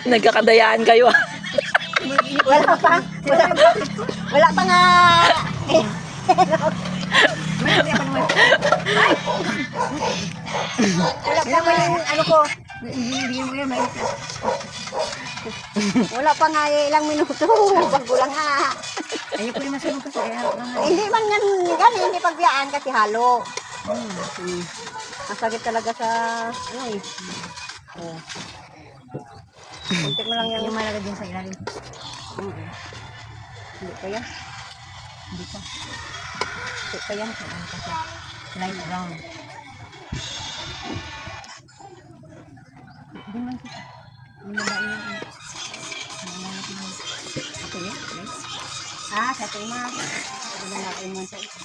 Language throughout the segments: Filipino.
Nagkakadayaan kayo. Wala pa. Wala pa nga. Wala pa nga yung ano ko. Wala pa nga ilang minuto. Bago lang nga. Ayaw ko rin masunog kasi. Hindi man yan, hindi pagbiyaan kasi halo. Masakit talaga sa ano eh. Oh. Kuntik mo lang Yung yung malaga din sa ilalim. Hindi pa yan. Hindi pa. Hindi pa yan. Light brown. Hindi man kita. Yung babae yung Ito yan. Ah, sa tuma. Ito na natin mo sa ito.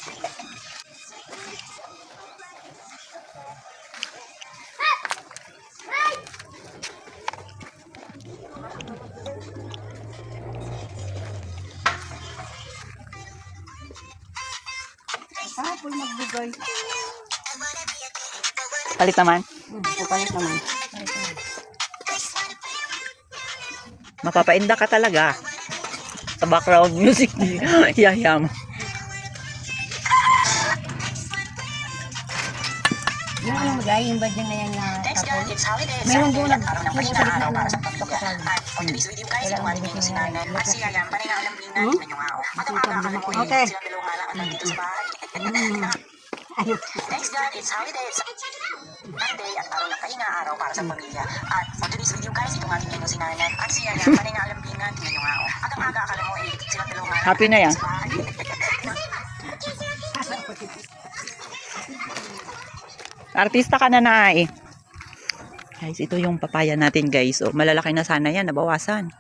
Ah, full magbigay. Palit naman. Pupalit naman. Mapapainda ka talaga. Sa background music ni Yaya mo. yung ano mag-ay, yung badyan na yan na tapos. Meron doon nagsalit na para sa pagkakasal. Okay. Thanks God, it's holiday. It's Monday at araw ng kahinga, araw para sa pamilya. At for today's video guys, itong ating nino si Nanan at si Yaya, panay nga alambingan, tingnan nyo nga ako. Agang-aga, akala mo silang dalawang nga. Happy na yan. Artista ka na na eh. Guys, ito yung papaya natin guys. Oh, malalaki na sana yan, nabawasan.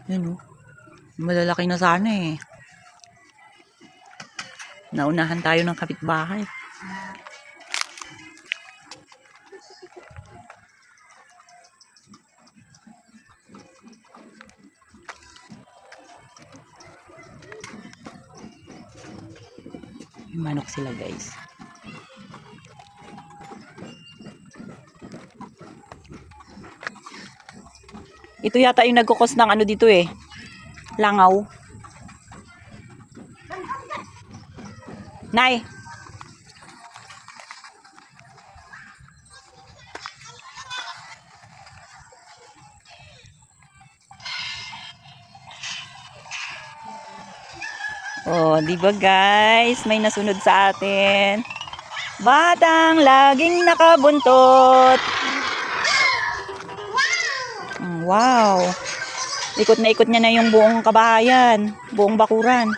Yan oh. Malalaki na sana eh. Naunahan tayo ng kapitbahay. May manok sila guys. Ito yata yung nagkukos ng ano dito eh. Langaw. Nay. Oh, di ba guys? May nasunod sa atin. Batang laging nakabuntot. Wow. Ikot na ikot niya na yung buong kabahayan, buong bakuran.